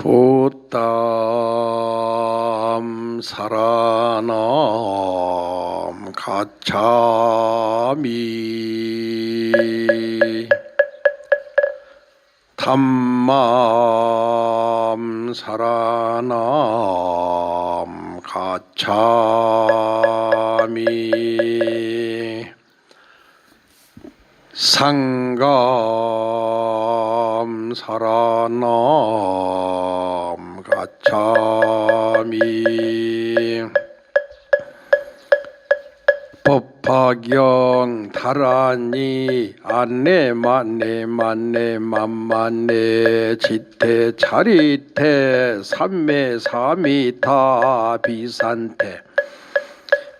부담 사라남 가차미 탐맘 사라남 가차미 상감 사라남 가차미 법화경 다라니 안내 만내 만내 만만내 지태 자리태 삼매 사미타 비산태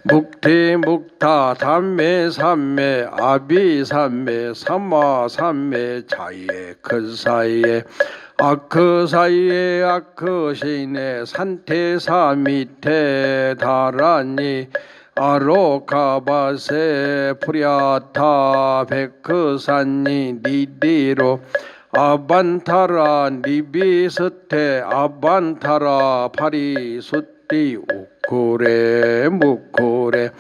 묵태 묵타 담매 삼매 아비 삼매 삼마 삼매 자예 그 사이에 아크 사이에 아크 시내 산태 사미태 다라니 아로카바세 프리아타 베크산니 니디로 아반타라 니비스테 아반타라 파리수띠 우쿠레 무쿠레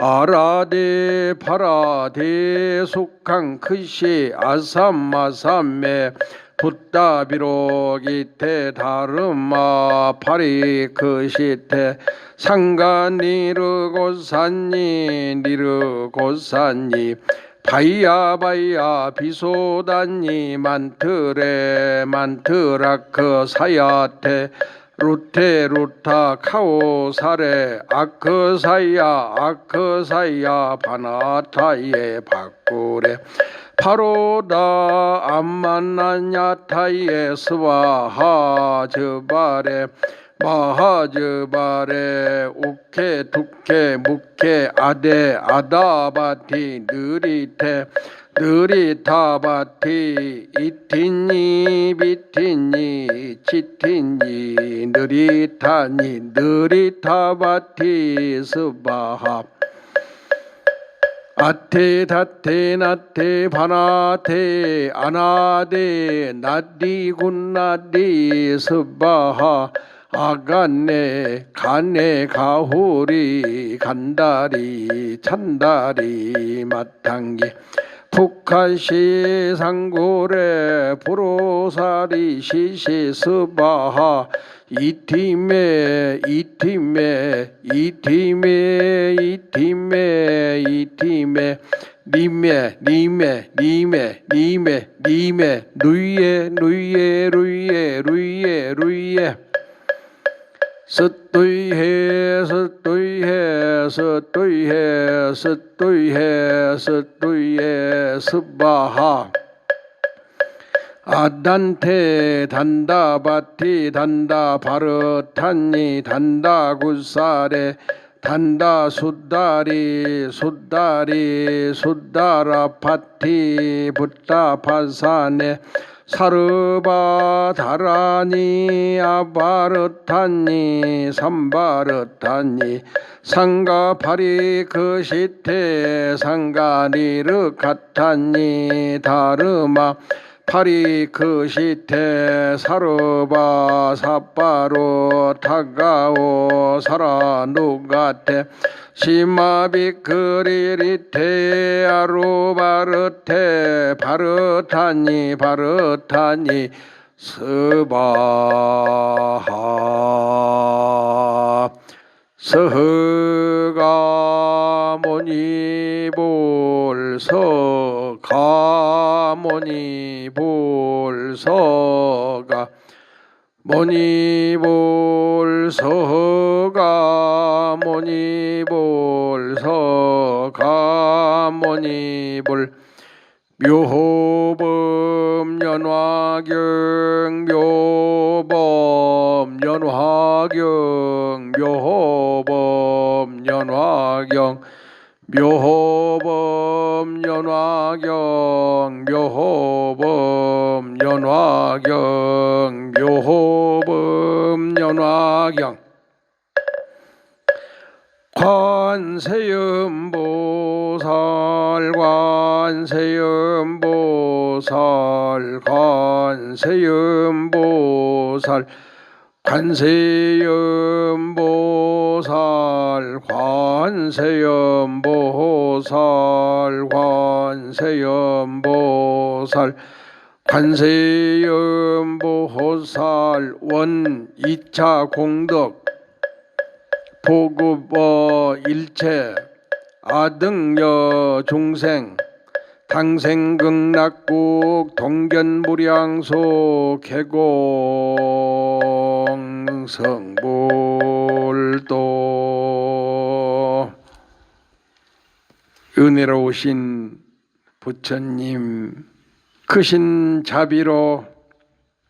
아라데 파라데 속항 크시 아삼마삼메 붓다비로 기테 다르마 파리 크시테 상가니르고산니 니르고산니 바이야 비소단니 만트레 만트라크 사야테 루테 루타 카오사레 아크사야 바나타예 바꾸레 파로다 암만나냐타예 스와하 즈바레 마하즈바레 우케 두케 무케 아데 아다바티 느리테 느리타바티 이티니 비티니 치티니 느리타니 느리타바티 스바하 아테 다테 나테 바나테 아나데 나디 군나디 스바하 아간네 간네 가호리 간다리 찬다리 마탕기 푸카시 상고레 부로사리 시시 스바하 이티메 리메 루이에 스뚜이해 스바하 아단테 단다바티 단다 바르탄니 단다 굿사레 단다 수다리 수다라파티 붓다파사네 사르바 다라니 아바르타니 삼바르타니 상가파리 그시테 상가니르 카타니 다르마 파리 그시테 사르바 사파로 타가오 사라누가테 시마비 그리리테 아루바르테 바르타니 스바하 서가모니볼 서가모니볼 서가 모니볼 서가모니볼 서가모니볼 묘범 연화경 묘범 연화경 묘범 연화경 묘범 연화경 묘범 연화경 묘범 연화경 관세음보살 관세음보살 관세음보살 관세음보살 관세음보살 관세음보살 관세음보살 원 2차 공덕 보급 일체 아등여 중생 당생극락국 동견무량소 개공성불도 은혜로우신 부처님 크신 자비로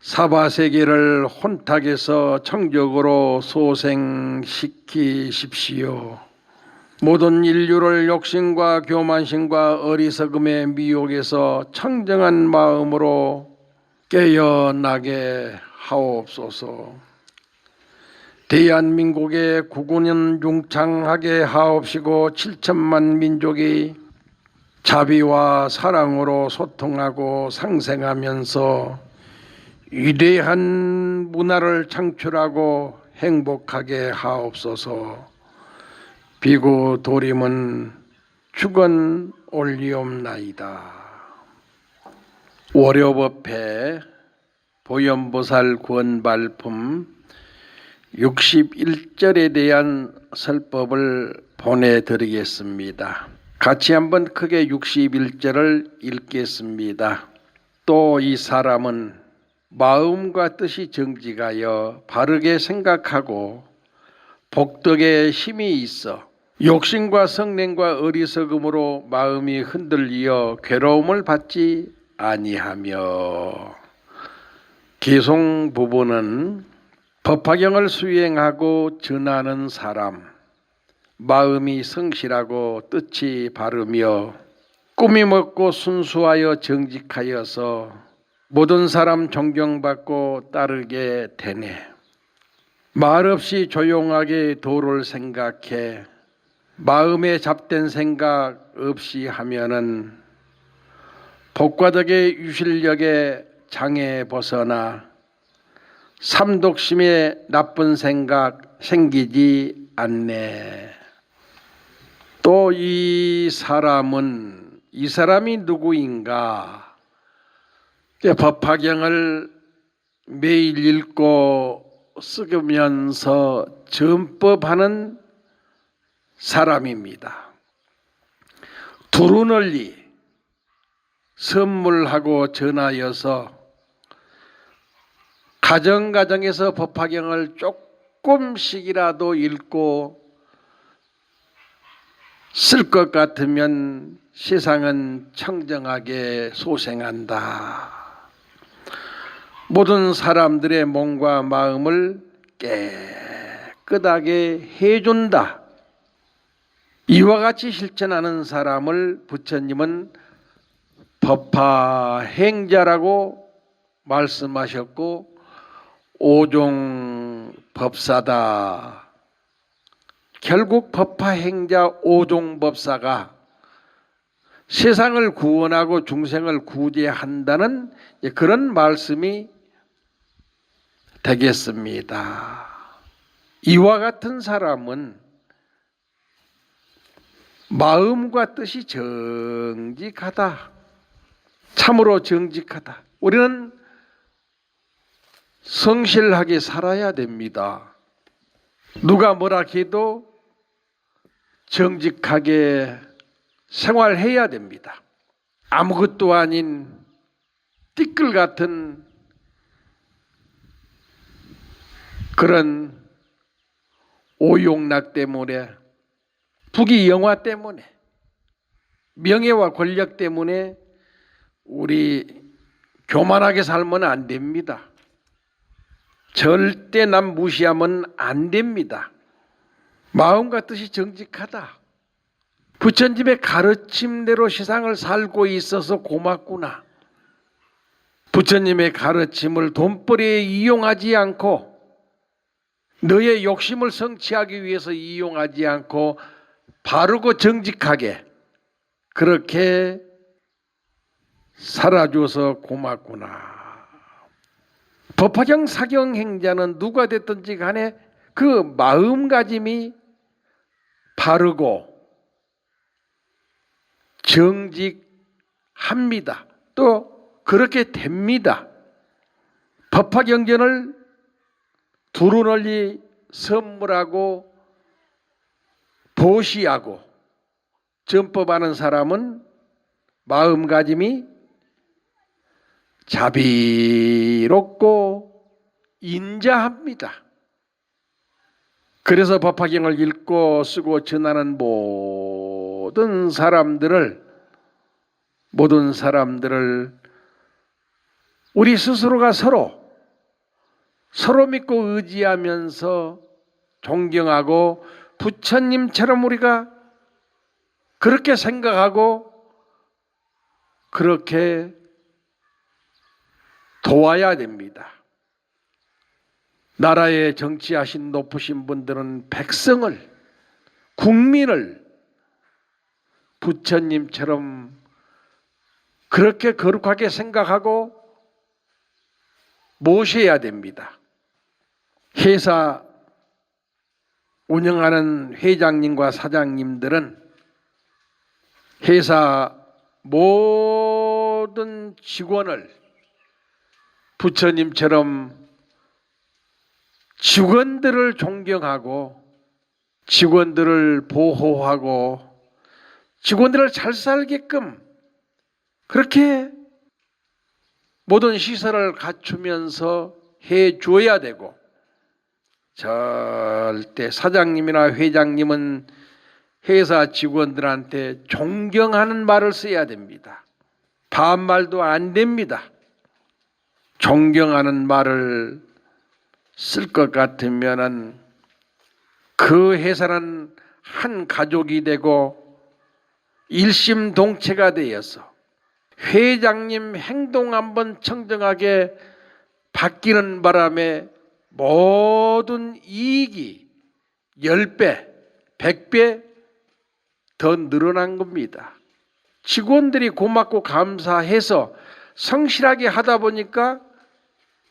사바세계를 혼탁에서 청적으로 소생시키십시오. 모든 인류를 욕심과 교만심과 어리석음의 미혹에서 청정한 마음으로 깨어나게 하옵소서. 대한민국의 구군은 융창하게 하옵시고 7천만 민족이 자비와 사랑으로 소통하고 상생하면서 위대한 문화를 창출하고 행복하게 하옵소서. 비구 도림은 축원 올리옵나이다. 월요법회 보현보살 구원발품 61절에 대한 설법을 보내드리겠습니다. 같이 한번 크게 61절을 읽겠습니다. 또 이 사람은 마음과 뜻이 정직하여 바르게 생각하고 복덕에 힘이 있어 욕심과 성냄과 어리석음으로 마음이 흔들리어 괴로움을 받지 아니하며. 기송 부분은 법화경을 수행하고 전하는 사람, 마음이 성실하고 뜻이 바르며 꿈이 먹고 순수하여 정직하여서 모든 사람 존경받고 따르게 되네. 말없이 조용하게 도를 생각해 마음에 잡된 생각 없이 하면은 복과덕의 유실력에 장애 벗어나 삼독심의 나쁜 생각 생기지 않네. 또 이 사람이 누구인가? 법화경을 매일 읽고 쓰면서 전법하는 사람입니다. 두루 널리 선물하고 전하여서 가정에서 법화경을 조금씩이라도 읽고 쓸 것 같으면 세상은 청정하게 소생한다. 모든 사람들의 몸과 마음을 깨끗하게 해준다. 이와 같이 실천하는 사람을 부처님은 법화행자라고 말씀하셨고 오종법사다. 결국 법화행자 오종법사가 세상을 구원하고 중생을 구제한다는 그런 말씀이 되겠습니다. 이와 같은 사람은 마음과 뜻이 정직하다. 참으로 정직하다. 우리는 성실하게 살아야 됩니다. 누가 뭐라 해도 정직하게 생활해야 됩니다. 아무것도 아닌 띠끌 같은 그런 오용락 때문에, 부귀영화 때문에, 명예와 권력 때문에 우리 교만하게 살면 안 됩니다. 절대 남 무시하면 안 됩니다. 마음과 뜻이 정직하다. 부처님의 가르침대로 세상을 살고 있어서 고맙구나. 부처님의 가르침을 돈벌이에 이용하지 않고 너의 욕심을 성취하기 위해서 이용하지 않고 바르고 정직하게 그렇게 살아줘서 고맙구나. 법화경 사경 행자는 누가 됐든지 간에 그 마음가짐이 바르고 정직합니다. 또 그렇게 됩니다. 법화경전을 두루 널리 선물하고 보시하고 전법하는 사람은 마음가짐이 자비롭고 인자합니다. 그래서 법화경을 읽고 쓰고 전하는 모든 사람들을 우리 스스로가 서로 믿고 의지하면서 존경하고 부처님처럼 우리가 그렇게 생각하고 그렇게 도와야 됩니다. 나라에 정치하신 높으신 분들은 백성을, 국민을 부처님처럼 그렇게 거룩하게 생각하고 모셔야 됩니다. 회사 운영하는 회장님과 사장님들은 회사 모든 직원을 부처님처럼 직원들을 존경하고 직원들을 보호하고 직원들을 잘 살게끔 그렇게 모든 시설을 갖추면서 해줘야 되고, 절대 사장님이나 회장님은 회사 직원들한테 존경하는 말을 써야 됩니다. 반말도 안 됩니다. 존경하는 말을 쓸 것 같으면은 그 회사는 한 가족이 되고 일심동체가 되어서 회장님 행동 한번 청정하게 바뀌는 바람에 모든 이익이 10배, 100배 더 늘어난 겁니다. 직원들이 고맙고 감사해서 성실하게 하다 보니까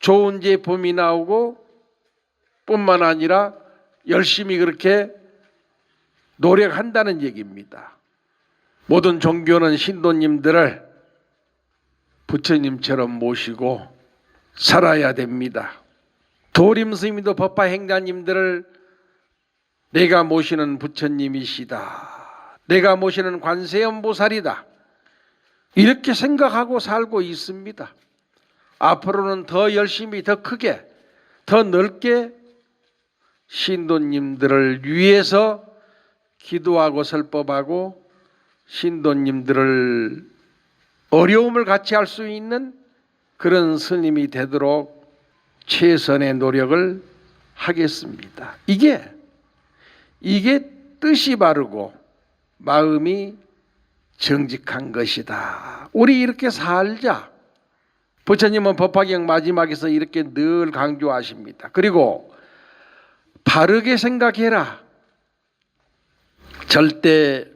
좋은 제품이 나오고 뿐만 아니라 열심히 그렇게 노력한다는 얘기입니다. 모든 종교는 신도님들을 부처님처럼 모시고 살아야 됩니다. 도림 스님도 법화 행자님들을 내가 모시는 부처님이시다, 내가 모시는 관세음보살이다, 이렇게 생각하고 살고 있습니다. 앞으로는 더 열심히, 더 크게, 더 넓게 신도님들을 위해서 기도하고 설법하고 신도님들을 어려움을 같이 할 수 있는 그런 스님이 되도록 최선의 노력을 하겠습니다. 이게 뜻이 바르고 마음이 정직한 것이다. 우리 이렇게 살자. 부처님은 법화경 마지막에서 이렇게 늘 강조하십니다. 그리고 바르게 생각해라. 절대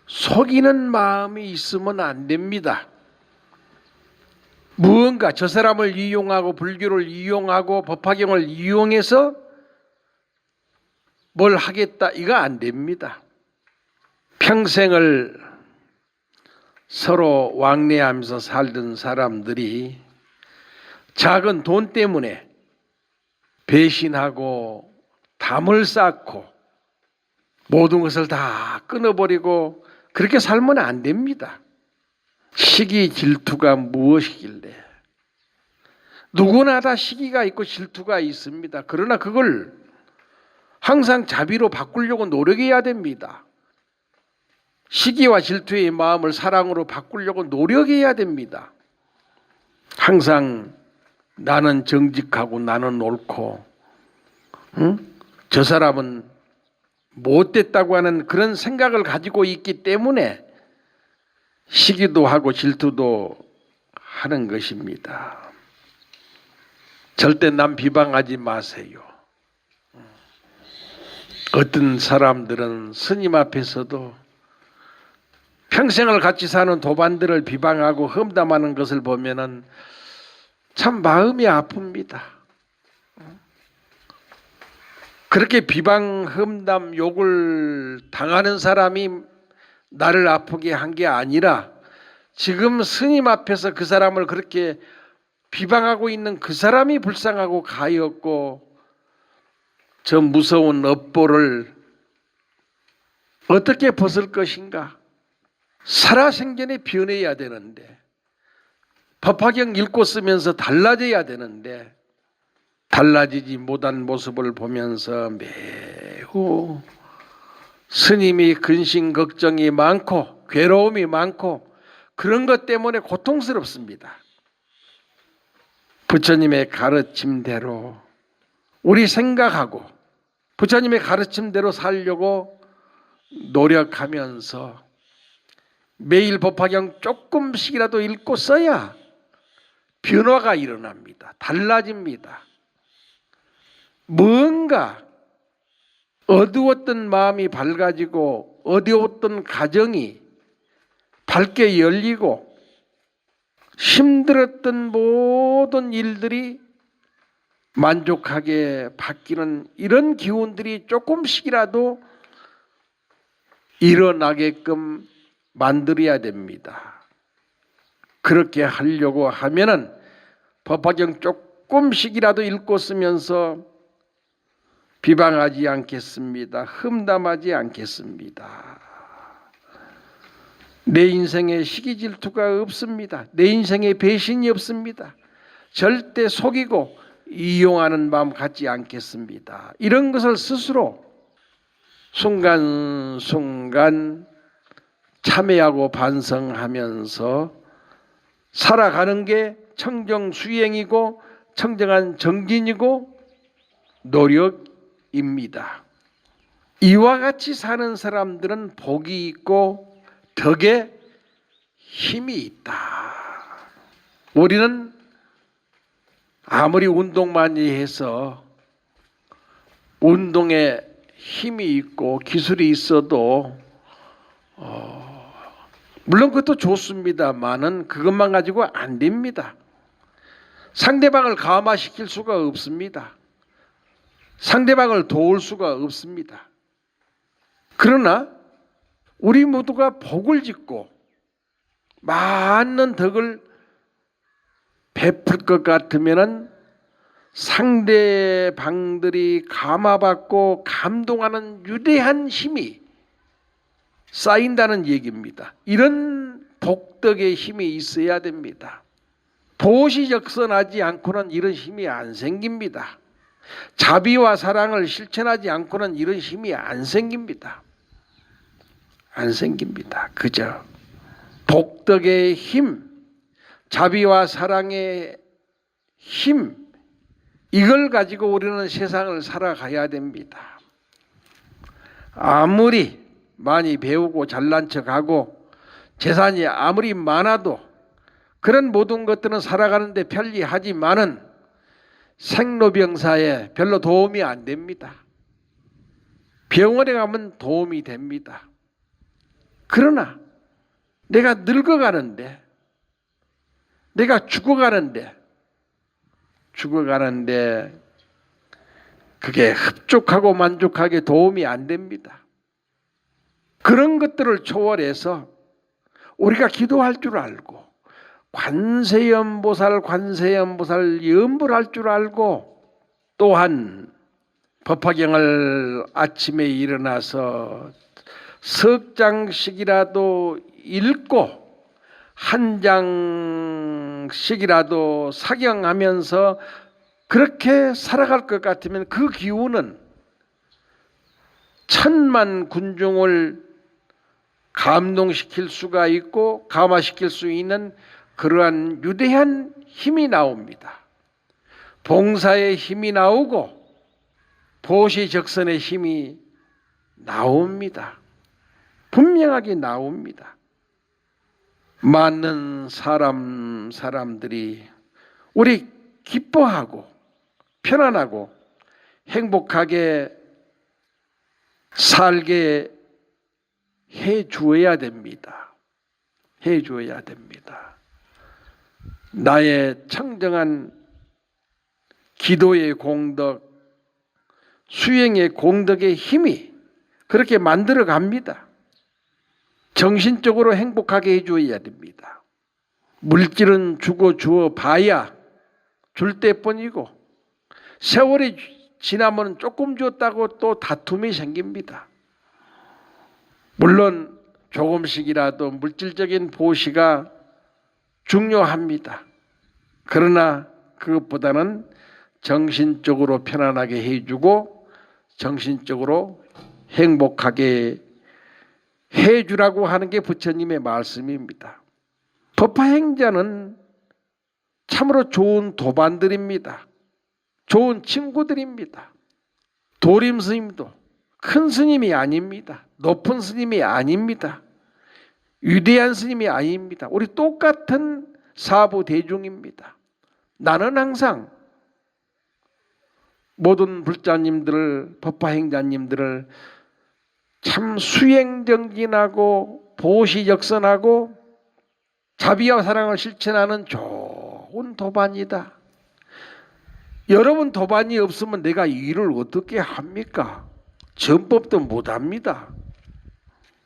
속이는 마음이 있으면 안 됩니다. 무언가 저 사람을 이용하고 불교를 이용하고 법화경을 이용해서 뭘 하겠다, 이거 안 됩니다. 평생을 서로 왕래하면서 살던 사람들이 작은 돈 때문에 배신하고 담을 쌓고 모든 것을 다 끊어버리고 그렇게 살면 안 됩니다. 시기 질투가 무엇이길래? 누구나 다 시기가 있고 질투가 있습니다. 그러나 그걸 항상 자비로 바꾸려고 노력해야 됩니다. 시기와 질투의 마음을 사랑으로 바꾸려고 노력해야 됩니다. 항상 나는 정직하고 나는 옳고 저 사람은 못됐다고 하는 그런 생각을 가지고 있기 때문에 시기도 하고 질투도 하는 것입니다. 절대 남 비방하지 마세요. 어떤 사람들은 스님 앞에서도 평생을 같이 사는 도반들을 비방하고 험담하는 것을 보면은 참 마음이 아픕니다. 그렇게 비방, 험담, 욕을 당하는 사람이 나를 아프게 한 게 아니라 지금 스님 앞에서 그 사람을 그렇게 비방하고 있는 그 사람이 불쌍하고 가엾고 저 무서운 업보를 어떻게 벗을 것인가? 살아생전에 변해야 되는데, 법화경 읽고 쓰면서 달라져야 되는데 달라지지 못한 모습을 보면서 매우 스님이 근심 걱정이 많고 괴로움이 많고 그런 것 때문에 고통스럽습니다. 부처님의 가르침대로 우리 생각하고 부처님의 가르침대로 살려고 노력하면서 매일 법화경 조금씩이라도 읽고 써야 변화가 일어납니다. 달라집니다. 뭔가 어두웠던 마음이 밝아지고 어두웠던 가정이 밝게 열리고 힘들었던 모든 일들이 만족하게 바뀌는 이런 기운들이 조금씩이라도 일어나게끔 만들어야 됩니다. 그렇게 하려고 하면은 법화경 조금씩이라도 읽고 쓰면서 비방하지 않겠습니다. 험담하지 않겠습니다. 내 인생에 시기 질투가 없습니다. 내 인생에 배신이 없습니다. 절대 속이고 이용하는 마음 갖지 않겠습니다. 이런 것을 스스로 순간순간 참회하고 반성하면서 살아가는 게 청정수행이고 청정한 정진이고 노력입니다. 이와 같이 사는 사람들은 복이 있고 덕에 힘이 있다. 우리는 아무리 운동 많이 해서 운동에 힘이 있고 기술이 있어도 물론 그것도 좋습니다만은 그것만 가지고 안 됩니다. 상대방을 감화시킬 수가 없습니다. 상대방을 도울 수가 없습니다. 그러나 우리 모두가 복을 짓고 많은 덕을 베풀 것 같으면은 상대방들이 감화받고 감동하는 위대한 힘이 쌓인다는 얘기입니다. 이런 복덕의 힘이 있어야 됩니다. 보시적선하지 않고는 이런 힘이 안 생깁니다. 자비와 사랑을 실천하지 않고는 이런 힘이 안 생깁니다. 안 생깁니다. 그저 복덕의 힘, 자비와 사랑의 힘, 이걸 가지고 우리는 세상을 살아가야 됩니다. 아무리 많이 배우고 잘난 척하고 재산이 아무리 많아도 그런 모든 것들은 살아가는데 편리하지만은 생로병사에 별로 도움이 안 됩니다. 병원에 가면 도움이 됩니다. 그러나 내가 늙어가는데, 내가 죽어가는데 그게 흡족하고 만족하게 도움이 안 됩니다. 그런 것들을 초월해서 우리가 기도할 줄 알고 관세음보살 염불 할 줄 알고 또한 법화경을 아침에 일어나서 석 장씩이라도 읽고 한 장씩이라도 사경하면서 그렇게 살아갈 것 같으면 그 기운은 천만 군중을 감동시킬 수가 있고 감화시킬 수 있는 그러한 위대한 힘이 나옵니다. 봉사의 힘이 나오고 보시적선의 힘이 나옵니다. 분명하게 나옵니다. 많은 사람들이 우리 기뻐하고 편안하고 행복하게 살게 해 주어야 됩니다. 해 주어야 됩니다. 나의 청정한 기도의 공덕, 수행의 공덕의 힘이 그렇게 만들어 갑니다. 정신적으로 행복하게 해줘야 됩니다. 물질은 주어 봐야 줄 때뿐이고 세월이 지나면 조금 줬다고 또 다툼이 생깁니다. 물론 조금씩이라도 물질적인 보시가 중요합니다. 그러나 그것보다는 정신적으로 편안하게 해주고 정신적으로 행복하게 해주라고 하는 게 부처님의 말씀입니다. 법화행자는 참으로 좋은 도반들입니다. 좋은 친구들입니다. 도림 스님도 큰 스님이 아닙니다. 높은 스님이 아닙니다. 위대한 스님이 아닙니다. 우리 똑같은 사부 대중입니다. 나는 항상 모든 불자님들을, 법화행자님들을 참 수행정진하고 보시역선하고 자비와 사랑을 실천하는 좋은 도반이다. 여러분 도반이 없으면 내가 이 일을 어떻게 합니까? 전법도 못합니다.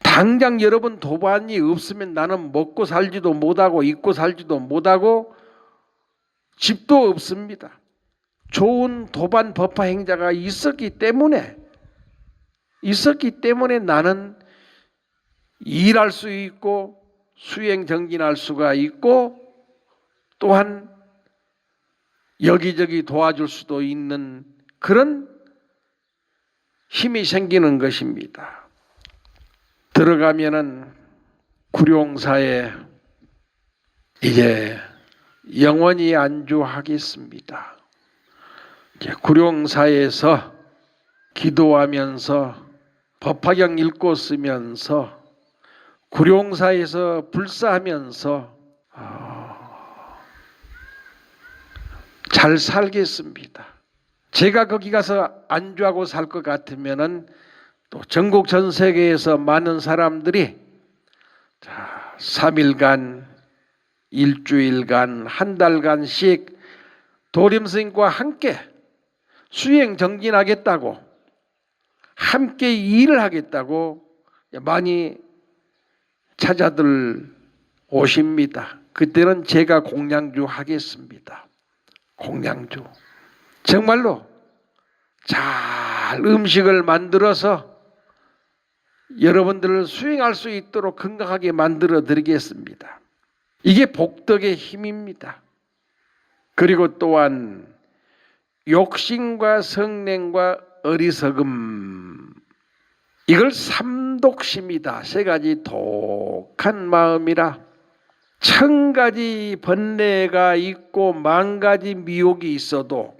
당장 여러분 도반이 없으면 나는 먹고 살지도 못하고 입고 살지도 못하고 집도 없습니다. 좋은 도반 법화 행자가 있었기 때문에 나는 일할 수 있고 수행 정진할 수가 있고 또한 여기저기 도와줄 수도 있는 그런 힘이 생기는 것입니다. 들어가면은 구룡사에 이제 영원히 안주하겠습니다. 이제 구룡사에서 기도하면서 법화경 읽고 쓰면서 구룡사에서 불사하면서 잘 살겠습니다. 제가 거기 가서 안주하고 살 것 같으면은 또 전국 전 세계에서 많은 사람들이 3일간, 일주일간, 한 달간씩 도림스님과 함께 수행 정진하겠다고 함께 일을 하겠다고 많이 찾아들 오십니다. 그때는 제가 공양주 하겠습니다. 공양주. 정말로 잘 음식을 만들어서 여러분들을 수행할 수 있도록 건강하게 만들어 드리겠습니다. 이게 복덕의 힘입니다. 그리고 또한 욕심과 성냉과 어리석음, 이걸 삼독심이다. 세 가지 독한 마음이라 1000가지 번뇌가 있고 10,000가지 미혹이 있어도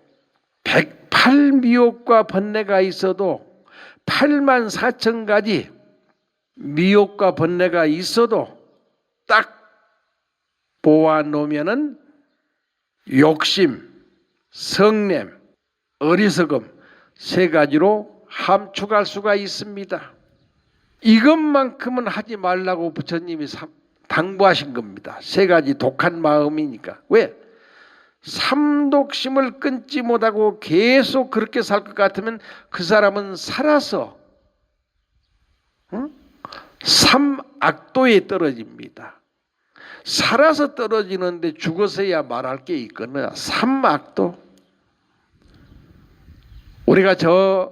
108미혹과 번뇌가 있어도 84,000가지 미혹과 번뇌가 있어도 딱 보아놓으면은 욕심, 성냄, 어리석음 세 가지로 함축할 수가 있습니다. 이것만큼은 하지 말라고 부처님이 당부하신 겁니다. 세 가지 독한 마음이니까. 왜? 삼독심을 끊지 못하고 계속 그렇게 살 것 같으면 그 사람은 살아서 삼악도에 떨어집니다. 살아서 떨어지는데 죽어서야 말할 게 있거나 삼악도. 우리가 저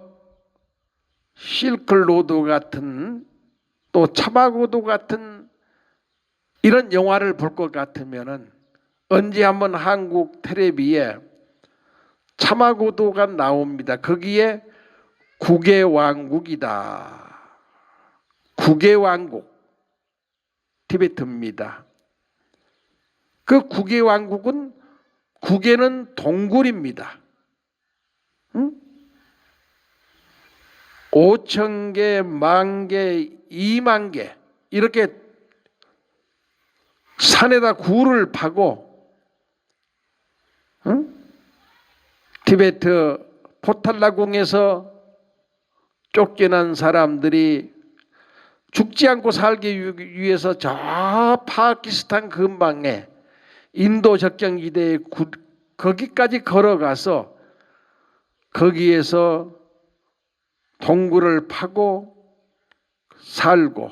실크로드 같은 또 차마고도 같은 이런 영화를 볼 것 같으면은 언제 한번 한국 텔레비에 차마고도가 나옵니다. 거기에 국외왕국이다. 국외왕국 티베트입니다. 그 국외왕국은 국외는 동굴입니다. 5,000개, 10,000개, 20,000개 이렇게 산에다 굴을 파고 티베트 포탈라궁에서 쫓겨난 사람들이 죽지 않고 살기 위해서 저 파키스탄 근방에 인도 접경지대에 거기까지 걸어가서 거기에서 동굴을 파고 살고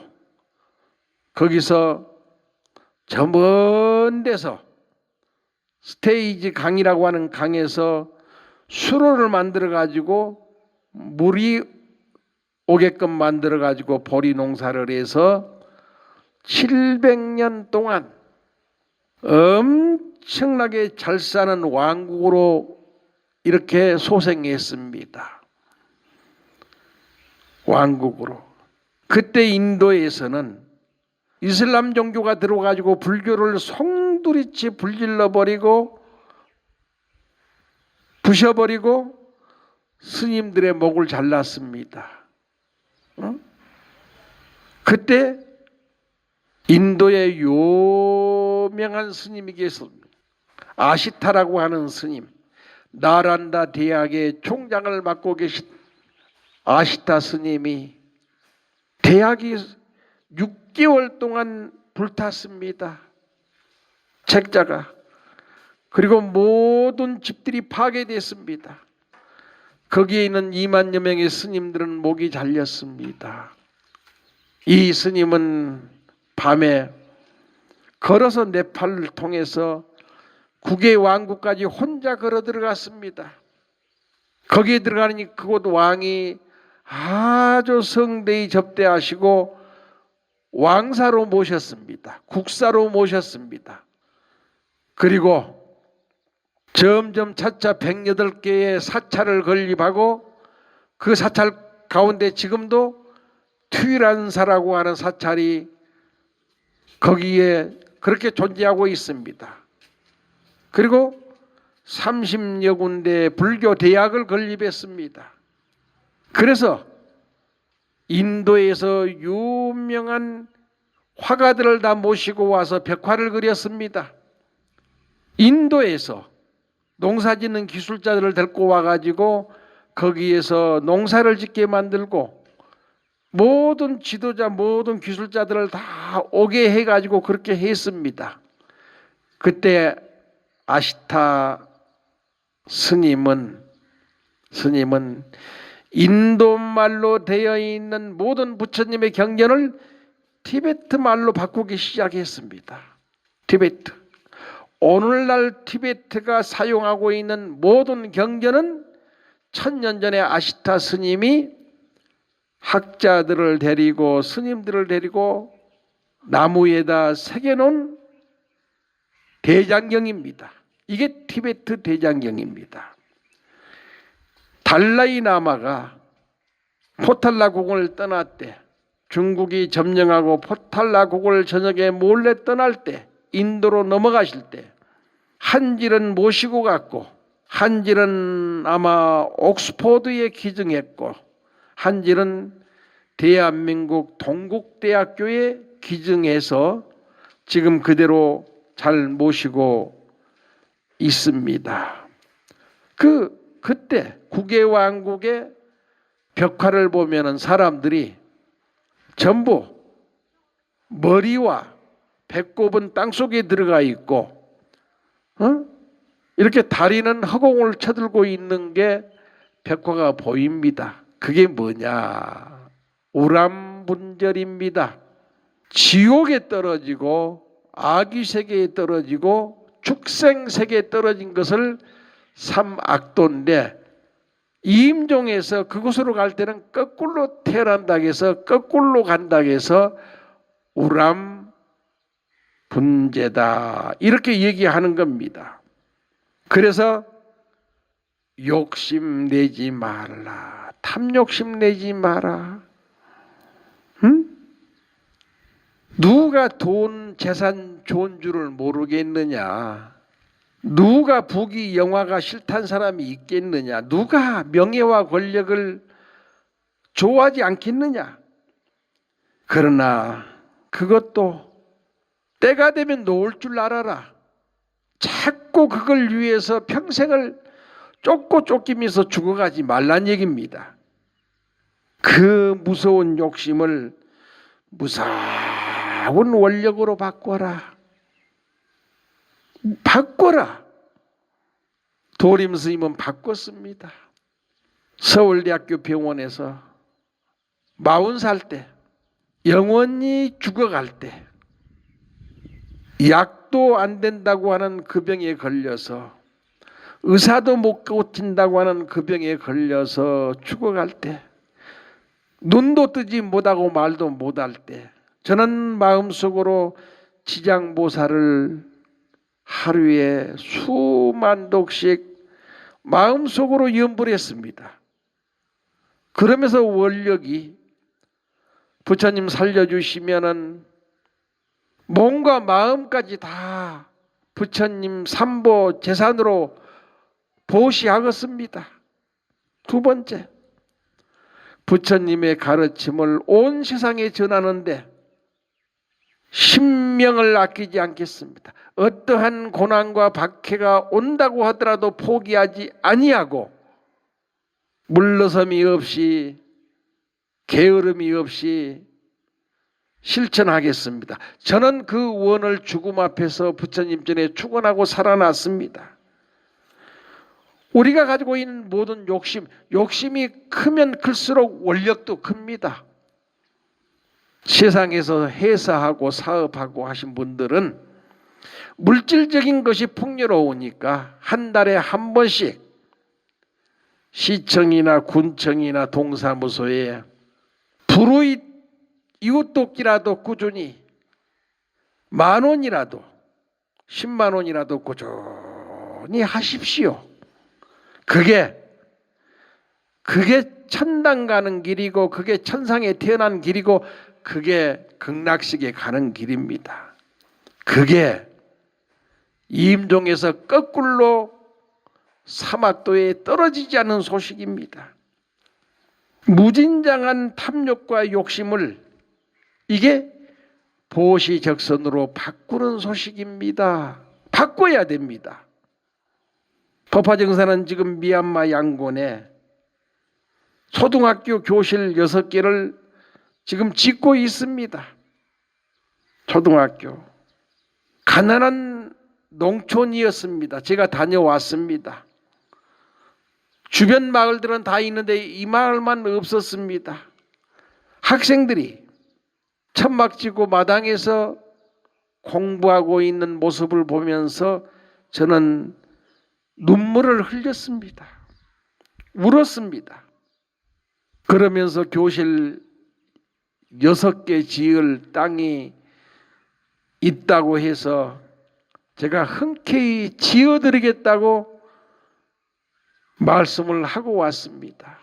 거기서 저 먼 데서 스테이지 강이라고 하는 강에서 수로를 만들어 가지고 물이 오게끔 만들어 가지고 보리 농사를 해서 700년 동안 엄청나게 잘 사는 왕국으로 이렇게 소생했습니다. 왕국으로. 그때 인도에서는 이슬람 종교가 들어가지고 불교를 송두리째 불질러 버리고 부셔버리고 스님들의 목을 잘랐습니다. 그때 인도의 유명한 스님이 계십니다. 아시타라고 하는 스님, 나란다 대학의 총장을 맡고 계신 아시타 스님이 대학이 6개월 동안 불탔습니다. 책자가. 그리고 모든 집들이 파괴됐습니다. 거기에 있는 2만여 명의 스님들은 목이 잘렸습니다. 이 스님은 밤에 걸어서 네팔을 통해서 국의 왕국까지 혼자 걸어 들어갔습니다. 거기에 들어가니 그곳 왕이 아주 성대히 접대하시고 왕사로 모셨습니다. 국사로 모셨습니다. 그리고 점점 차차 108개의 사찰을 건립하고 그 사찰 가운데 지금도 튀란사라고 하는 사찰이 거기에 그렇게 존재하고 있습니다. 그리고 30여 군데 불교 대학을 건립했습니다. 그래서 인도에서 유명한 화가들을 다 모시고 와서 벽화를 그렸습니다. 인도에서 농사짓는 기술자들을 데리고 와가지고 거기에서 농사를 짓게 만들고 모든 지도자, 모든 기술자들을 다 오게 해가지고 그렇게 했습니다. 그때 아시타 스님은 인도말로 되어 있는 모든 부처님의 경전을 티베트 말로 바꾸기 시작했습니다. 티베트. 오늘날 티베트가 사용하고 있는 모든 경전은 1000년 전에 아시타 스님이 학자들을 데리고 스님들을 데리고 나무에다 새겨놓은 대장경입니다. 이게 티베트 대장경입니다. 달라이라마가 포탈라국을 떠날 때, 중국이 점령하고 포탈라국을 저녁에 몰래 떠날 때, 인도로 넘어가실 때 한질은 모시고 갔고, 한질은 아마 옥스포드에 기증했고, 한질은 대한민국 동국대학교에 기증해서 지금 그대로 잘 모시고 있습니다. 그때 국외왕국의 벽화를 보면은 사람들이 전부 머리와 배꼽은 땅속에 들어가 있고, 이렇게 다리는 허공을 쳐들고 있는 게 벽화가 보입니다. 그게 뭐냐? 우람분절입니다. 지옥에 떨어지고 아귀세계에 떨어지고 축생세계에 떨어진 것을 삼악도인데, 임종에서 그곳으로 갈 때는 거꾸로 태어난다고 해서 거꾸로 간다고 해서 우람분제다 이렇게 얘기하는 겁니다. 그래서 욕심내지 말라, 탐욕심내지 마라. 누가 돈, 재산 좋은 줄을 모르겠느냐? 누가 부귀 영화가 싫다는 사람이 있겠느냐? 누가 명예와 권력을 좋아하지 않겠느냐? 그러나 그것도 때가 되면 놓을 줄 알아라. 자꾸 그걸 위해서 평생을 쫓고 쫓기면서 죽어가지 말란 얘기입니다. 그 무서운 욕심을 무서운 원력으로 바꿔라. 바꿔라. 도림 스님은 바꿨습니다. 서울대학교 병원에서 40살 때 영원히 죽어갈 때 약도 안 된다고 하는 그 병에 걸려서 의사도 못 고친다고 하는 그 병에 걸려서 죽어갈 때 눈도 뜨지 못하고 말도 못할 때 저는 마음속으로 지장보살을 하루에 수만 독씩 마음속으로 염불 했습니다. 그러면서 원력이 부처님 살려주시면은 몸과 마음까지 다 부처님 삼보 재산으로 보시하겠습니다. 두 번째, 부처님의 가르침을 온 세상에 전하는데 신명을 아끼지 않겠습니다. 어떠한 고난과 박해가 온다고 하더라도 포기하지 아니하고 물러섬이 없이 게으름이 없이 실천하겠습니다. 저는 그 원을 죽음 앞에서 부처님 전에 축원하고 살아났습니다. 우리가 가지고 있는 모든 욕심이 크면 클수록 원력도 큽니다. 세상에서 회사하고 사업하고 하신 분들은 물질적인 것이 풍요로우니까 한 달에 한 번씩 시청이나 군청이나 동사무소에 불의 이웃돕기라도 꾸준히 10,000원이라도 100,000원이라도 꾸준히 하십시오. 그게 천당 가는 길이고 그게 천상에 태어난 길이고 그게 극락식에 가는 길입니다. 그게 임종에서 거꾸로 사막도에 떨어지지 않는 소식입니다. 무진장한 탐욕과 욕심을 이게 보시적선으로 바꾸는 소식입니다. 바꿔야 됩니다. 법화정사는 지금 미얀마 양곤에 초등학교 교실 6개를 지금 짓고 있습니다. 초등학교. 가난한 농촌이었습니다. 제가 다녀왔습니다. 주변 마을들은 다 있는데 이 마을만 없었습니다. 학생들이 천막지고 마당에서 공부하고 있는 모습을 보면서 저는 눈물을 흘렸습니다. 울었습니다. 그러면서 교실 6개 지을 땅이 있다고 해서 제가 흔쾌히 지어드리겠다고 말씀을 하고 왔습니다.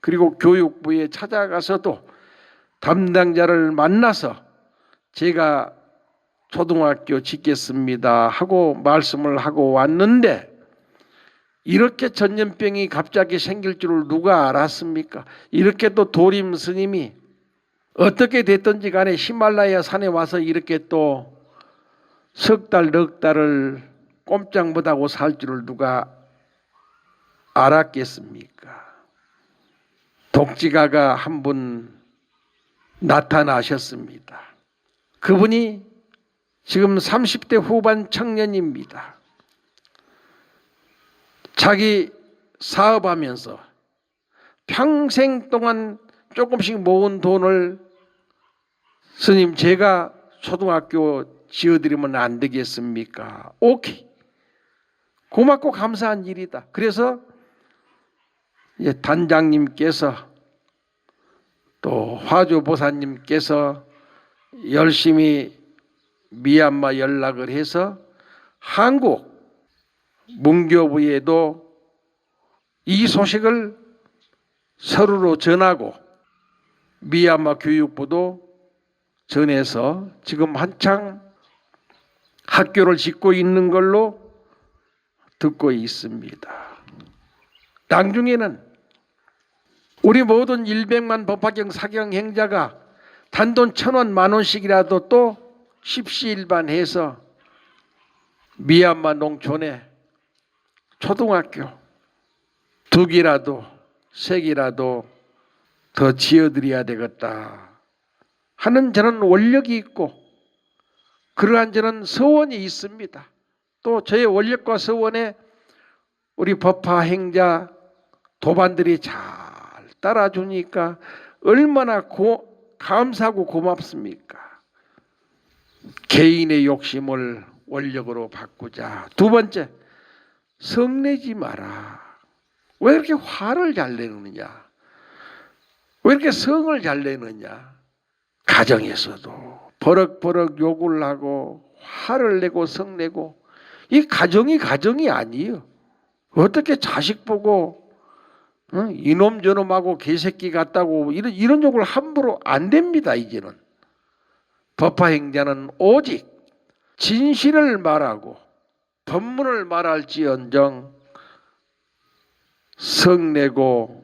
그리고 교육부에 찾아가서도 담당자를 만나서 제가 초등학교 짓겠습니다 하고 말씀을 하고 왔는데 이렇게 전염병이 갑자기 생길 줄을 누가 알았습니까? 이렇게 또 도림 스님이 어떻게 됐든지 간에 히말라야 산에 와서 이렇게 또 석 달, 넉 달을 꼼짝 못하고 살 줄을 누가 알았겠습니까? 독지가가 한 분 나타나셨습니다. 그분이 지금 30대 후반 청년입니다. 자기 사업하면서 평생 동안 조금씩 모은 돈을 스님 제가 초등학교 지어드리면 안 되겠습니까? 오케이. 고맙고 감사한 일이다. 그래서 단장님께서 또 화주보사님께서 열심히 미얀마 연락을 해서 한국 문교부에도 이 소식을 서류로 전하고 미얀마 교육부도 전해서 지금 한창 학교를 짓고 있는 걸로 듣고 있습니다. 나중에는 우리 모든 100만 법화경 사경 행자가 단돈 1,000원 10,000원씩이라도 또 십시일반해서 미얀마 농촌에 초등학교 2개라도 3개라도 더 지어드려야 되겠다 하는 저는 원력이 있고 그러한 저는 서원이 있습니다. 또 저의 원력과 서원에 우리 법화 행자 도반들이 잘 따라주니까 얼마나 감사하고 고맙습니까? 개인의 욕심을 원력으로 바꾸자. 두 번째, 성내지 마라. 왜 이렇게 화를 잘 내느냐? 왜 이렇게 성을 잘 내느냐? 가정에서도 버럭버럭 욕을 하고 화를 내고 성내고, 이 가정이 아니에요. 어떻게 자식 보고 이놈 저놈하고 개새끼 같다고 이런 욕을 함부로 안 됩니다. 이제는 법화 행자는 오직 진실을 말하고 법문을 말할지언정 성내고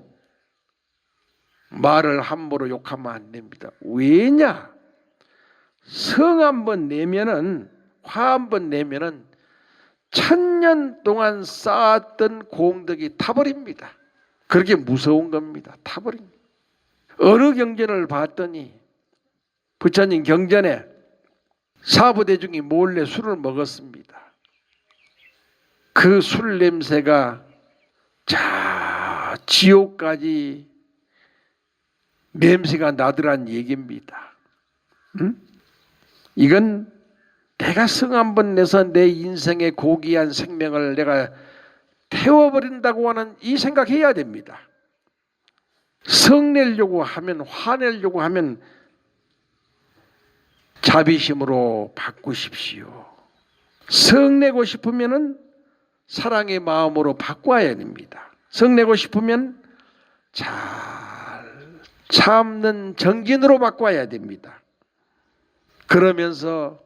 말을 함부로 욕하면 안 됩니다. 왜냐? 성 한번 내면은, 화 한번 내면은 1000년 동안 쌓았던 공덕이 타버립니다. 그렇게 무서운 겁니다. 타버립니다. 어느 경전을 봤더니 부처님 경전에 사부대중이 몰래 술을 먹었습니다. 그 술 냄새가 지옥까지 냄새가 나더란 얘기입니다. 이건 내가 성 한번 내서 내 인생의 고귀한 생명을 내가 태워버린다고 하는 이 생각해야 됩니다. 성 내려고 하면, 화내려고 하면 자비심으로 바꾸십시오. 성 내고 싶으면은 사랑의 마음으로 바꿔야 됩니다. 성 내고 싶으면 잘 참는 정진으로 바꿔야 됩니다. 그러면서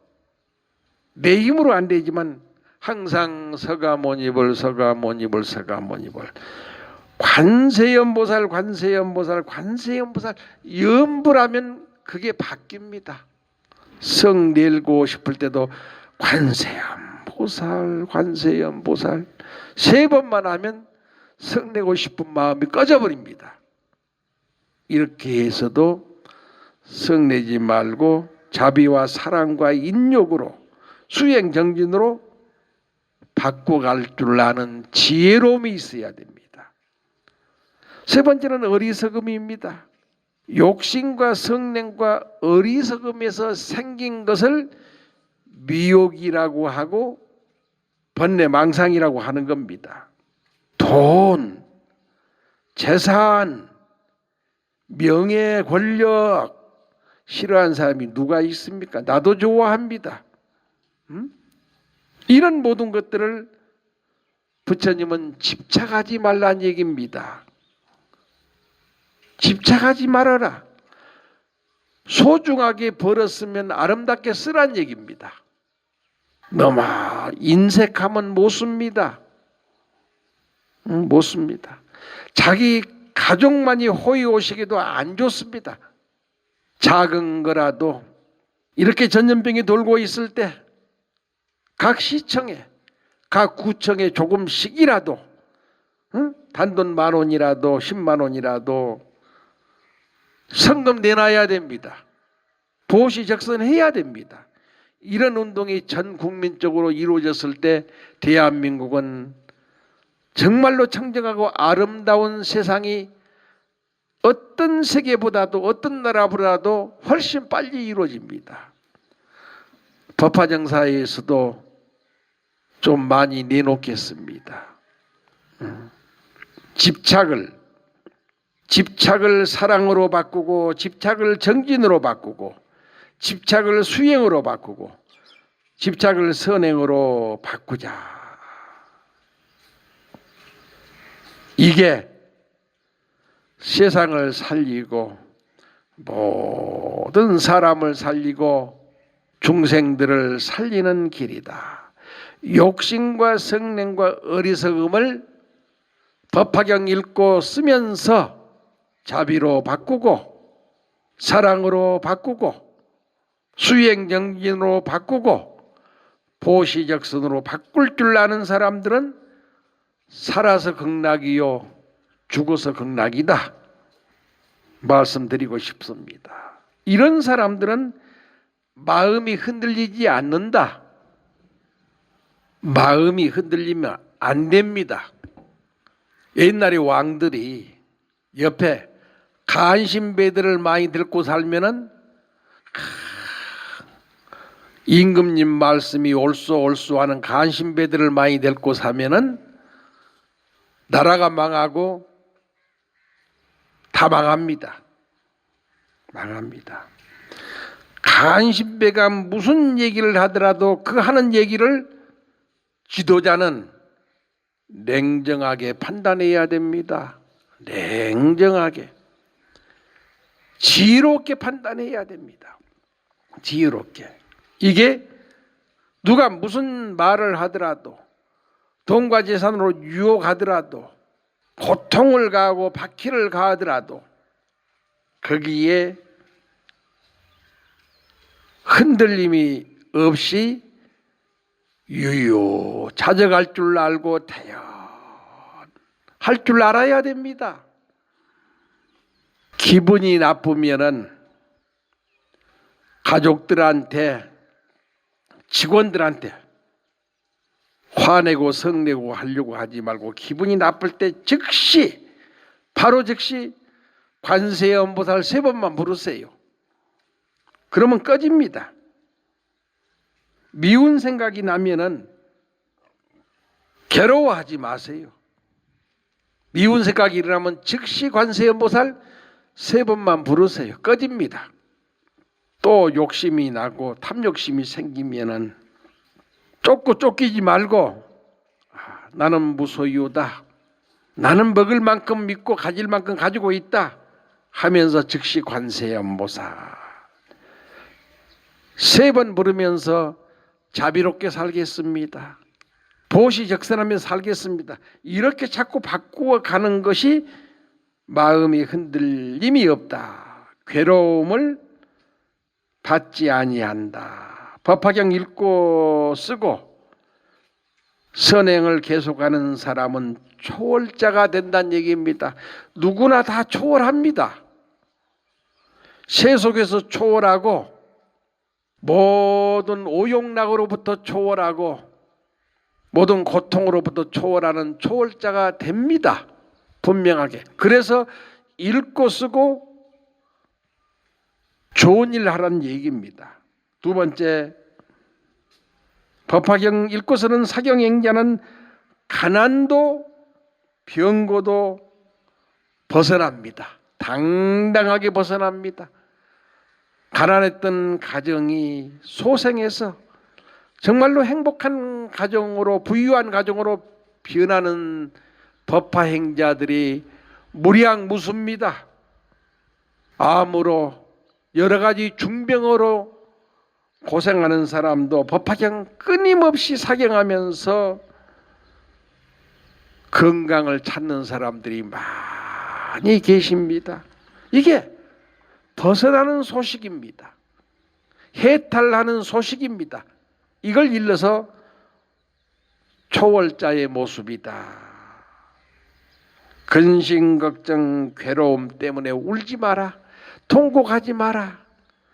내 힘으로 안 되지만 항상 서가모니불 관세음보살 염불하면 그게 바뀝니다. 성 내고 싶을 때도 관세음보살 3번만 하면 성 내고 싶은 마음이 꺼져버립니다. 이렇게 해서도 성 내지 말고 자비와 사랑과 인욕으로 수행정진으로 바꿔갈 줄 아는 지혜로움이 있어야 됩니다. 세 번째는 어리석음입니다. 욕심과 성냄과 어리석음에서 생긴 것을 미욕이라고 하고 번뇌망상이라고 하는 겁니다. 돈, 재산, 명예, 권력 싫어하는 사람이 누가 있습니까? 나도 좋아합니다. 이런 모든 것들을 부처님은 집착하지 말라는 얘기입니다. 집착하지 말아라. 소중하게 벌었으면 아름답게 쓰란 얘기입니다. 너무 인색하면 못 씁니다. 못 씁니다. 자기 가족만이 호의호식에도 안 좋습니다. 작은 거라도 이렇게 전염병이 돌고 있을 때 각 시청에, 각 구청에 조금씩이라도 단돈 10,000원이라도 100,000원이라도 성금 내놔야 됩니다. 보시적선해야 됩니다. 이런 운동이 전 국민적으로 이루어졌을 때 대한민국은 정말로 청정하고 아름다운 세상이 어떤 세계보다도 어떤 나라보다도 훨씬 빨리 이루어집니다. 법화정사에서도 좀 많이 내놓겠습니다. 집착을 사랑으로 바꾸고, 집착을 정진으로 바꾸고, 집착을 수행으로 바꾸고, 집착을 선행으로 바꾸자. 이게 세상을 살리고 모든 사람을 살리고 중생들을 살리는 길이다. 욕심과 성냄과 어리석음을 법화경 읽고 쓰면서 자비로 바꾸고 사랑으로 바꾸고 수행정진으로 바꾸고 보시적선으로 바꿀 줄 아는 사람들은 살아서 극락이요 죽어서 극락이다 말씀드리고 싶습니다. 이런 사람들은 마음이 흔들리지 않는다. 마음이 흔들리면 안 됩니다. 옛날에 왕들이 옆에 간신배들을 많이 들고 살면은 임금님 말씀이 옳소 하는 간신배들을 많이 데리고 사면은 나라가 망하고 다 망합니다. 망합니다. 간신배가 무슨 얘기를 하더라도 그 하는 얘기를 지도자는 냉정하게 판단해야 됩니다. 냉정하게. 지혜롭게 판단해야 됩니다. 지혜롭게. 이게 누가 무슨 말을 하더라도 돈과 재산으로 유혹하더라도 고통을 가하고 박해를 가하더라도 거기에 흔들림이 없이 유유 찾아갈 줄 알고 할 줄 알아야 됩니다. 기분이 나쁘면은 가족들한테 직원들한테 화내고 성내고 하려고 하지 말고 기분이 나쁠 때 즉시 바로 즉시 관세음보살 3번만 부르세요. 그러면 꺼집니다. 미운 생각이 나면은 괴로워하지 마세요. 미운 생각이 일어나면 즉시 관세음보살 3번만 부르세요. 꺼집니다. 또 욕심이 나고 탐욕심이 생기면은 쫓기지 말고 나는 무소유다. 나는 먹을 만큼 믿고 가질 만큼 가지고 있다 하면서 즉시 관세음보살 3번 부르면서 자비롭게 살겠습니다. 보시적선하며 살겠습니다. 이렇게 자꾸 바꾸어 가는 것이 마음이 흔들림이 없다. 괴로움을 받지 아니한다. 법화경 읽고 쓰고 선행을 계속하는 사람은 초월자가 된다는 얘기입니다. 누구나 다 초월합니다. 세속에서 초월하고 모든 오욕락으로부터 초월하고 모든 고통으로부터 초월하는 초월자가 됩니다. 분명하게. 그래서 읽고 쓰고 좋은 일 하라는 얘기입니다. 두 번째, 법화경 읽고서는 사경행자는 가난도 병고도 벗어납니다. 당당하게 벗어납니다. 가난했던 가정이 소생해서 정말로 행복한 가정으로 부유한 가정으로 변하는 법화행자들이 무량무수입니다. 암으로 여러 가지 중병으로 고생하는 사람도 법화경 끊임없이 사경하면서 건강을 찾는 사람들이 많이 계십니다. 이게 벗어나는 소식입니다. 해탈하는 소식입니다. 이걸 일러서 초월자의 모습이다. 근심, 걱정, 괴로움 때문에 울지 마라. 통곡하지 마라.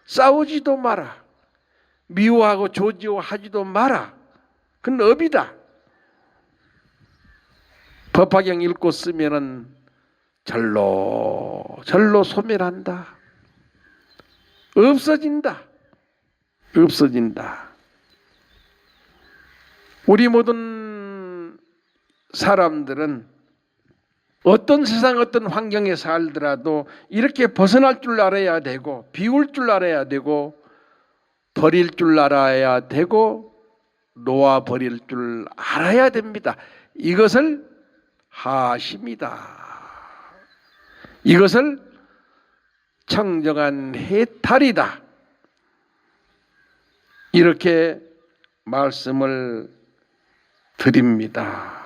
싸우지도 마라. 미워하고 조지하지도 마라. 그건 업이다. 법화경 읽고 쓰면은 절로 소멸한다. 없어진다. 없어진다. 우리 모든 사람들은 어떤 세상 어떤 환경에 살더라도 이렇게 벗어날 줄 알아야 되고 비울 줄 알아야 되고 버릴 줄 알아야 되고 놓아 버릴 줄 알아야 됩니다. 이것을 하십니다. 이것을 청정한 해탈이다. 이렇게 말씀을 드립니다.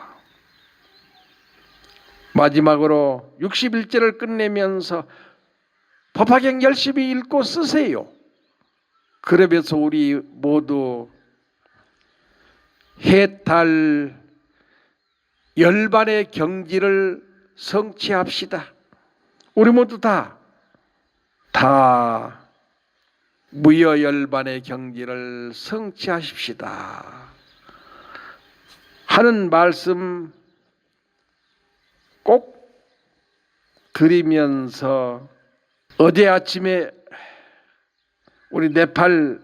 마지막으로 61절을 끝내면서 법화경 열심히 읽고 쓰세요. 그러면서 우리 모두 해탈 열반의 경지를 성취합시다. 우리 모두 다 무여열반의 경지를 성취하십시다. 하는 말씀 꼭 드리면서 어제 아침에 우리 네팔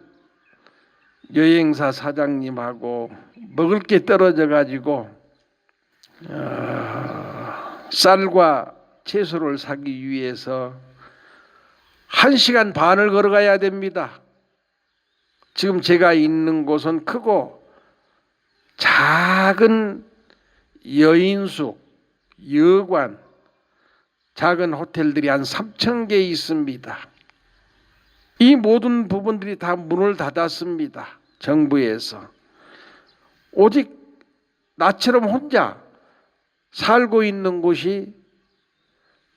여행사 사장님하고 먹을 게 떨어져 가지고 쌀과 채소를 사기 위해서 1시간 반을 걸어가야 됩니다. 지금 제가 있는 곳은 크고 작은 여인숙, 여관, 작은 호텔들이 한 3,000개 있습니다. 이 모든 부분들이 다 문을 닫았습니다. 정부에서. 오직 나처럼 혼자 살고 있는 곳이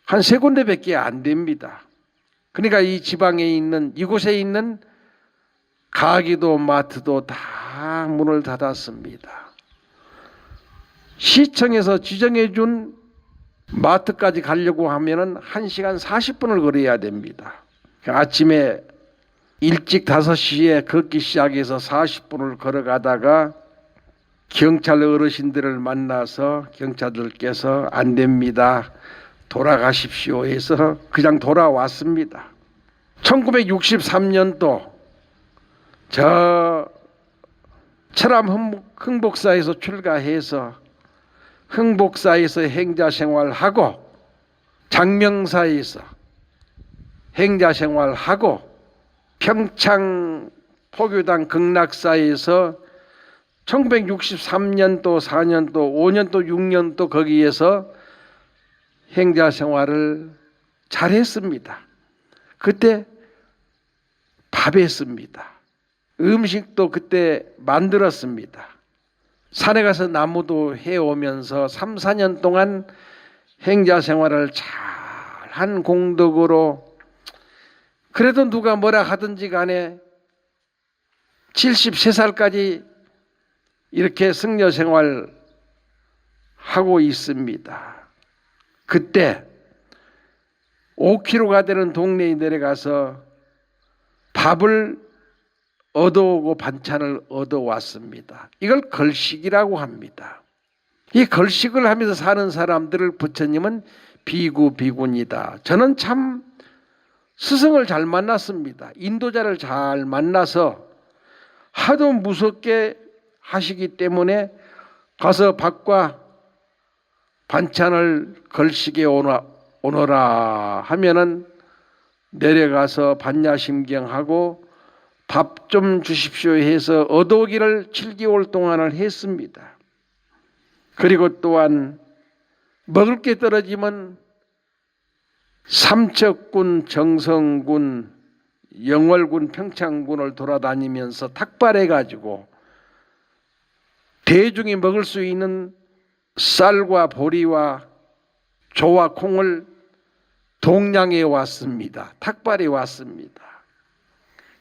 한 3군데밖에 안 됩니다. 그러니까 이 지방에 있는, 이곳에 있는 가게도 마트도 다 문을 닫았습니다. 시청에서 지정해 준 마트까지 가려고 하면은 1시간 40분을 걸어야 됩니다. 아침에 일찍 5시에 걷기 시작해서 40분을 걸어가다가 경찰 어르신들을 만나서 경찰들께서 안 됩니다, 돌아가십시오 해서 그냥 돌아왔습니다. 1963년도 저 철암 흥복사에서 출가해서 흥복사에서 행자생활하고 장명사에서 행자생활하고 평창 포교당 극락사에서 1963년도, 4년도, 5년도, 6년도 거기에서 행자생활을 잘했습니다. 그때 밥했습니다. 음식도 그때 만들었습니다. 산에 가서 나무도 해오면서 3, 4년 동안 행자생활을 잘한 공덕으로 그래도 누가 뭐라 하든지 간에 73살까지 이렇게 승려생활 하고 있습니다. 그때 5km가 되는 동네에 내려가서 밥을 얻어오고 반찬을 얻어왔습니다. 이걸 걸식이라고 합니다. 이 걸식을 하면서 사는 사람들을 부처님은 비구비군이다. 저는 참 스승을 잘 만났습니다. 인도자를 잘 만나서 하도 무섭게 하시기 때문에 가서 밥과 반찬을 걸식에 오너라 하면은 내려가서 반야심경하고 밥 좀 주십시오 해서 얻어오기를 7개월 동안을 했습니다. 그리고 또한 먹을 게 떨어지면 삼척군, 정성군, 영월군, 평창군을 돌아다니면서 탁발해 가지고 대중이 먹을 수 있는 쌀과 보리와 조와 콩을 동량해 왔습니다. 탁발해 왔습니다.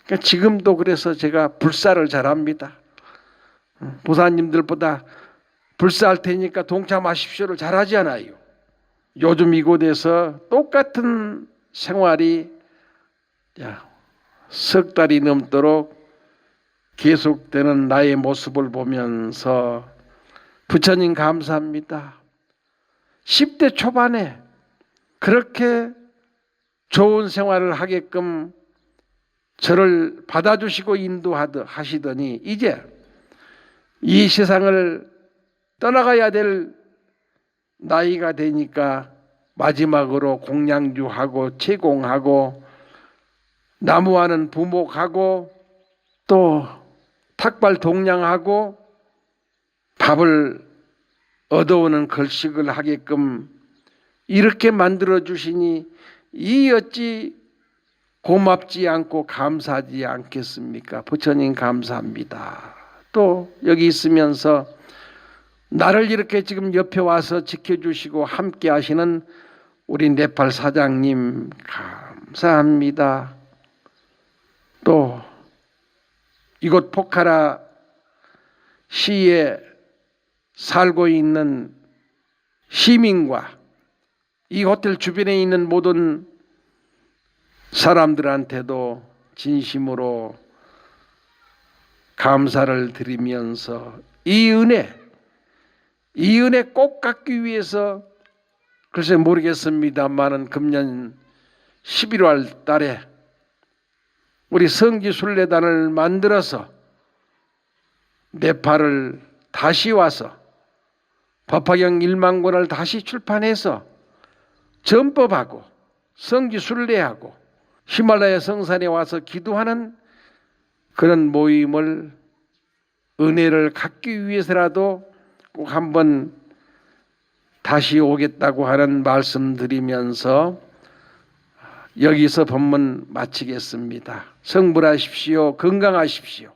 그러니까 지금도 그래서 제가 불사를 잘합니다. 보사님들보다 불사할 테니까 동참하십시오를 잘하지 않아요. 요즘 이곳에서 똑같은 생활이 석 달이 넘도록 계속되는 나의 모습을 보면서 부처님 감사합니다. 10대 초반에 그렇게 좋은 생활을 하게끔 저를 받아주시고 인도하시더니 이제 이 세상을 떠나가야 될 나이가 되니까 마지막으로 공양주하고 채공하고 나무하는 부목하고 또 탁발 동량하고 밥을 얻어오는 걸식을 하게끔 이렇게 만들어 주시니 이 어찌 고맙지 않고 감사하지 않겠습니까? 부처님 감사합니다. 또 여기 있으면서 나를 이렇게 지금 옆에 와서 지켜주시고 함께 하시는 우리 네팔 사장님 감사합니다. 또 이곳 포카라 시에 살고 있는 시민과 이 호텔 주변에 있는 모든 사람들한테도 진심으로 감사를 드리면서 이 은혜, 이 은혜 꼭 갖기 위해서 글쎄 모르겠습니다만은 금년 11월 달에 우리 성지순례단을 만들어서 네팔을 다시 와서 법화경 1만 권을 다시 출판해서 전법하고 성지순례하고 히말라야 성산에 와서 기도하는 그런 모임을 은혜를 갖기 위해서라도 꼭 한번 다시 오겠다고 하는 말씀드리면서 여기서 본문 마치겠습니다. 성불하십시오. 건강하십시오.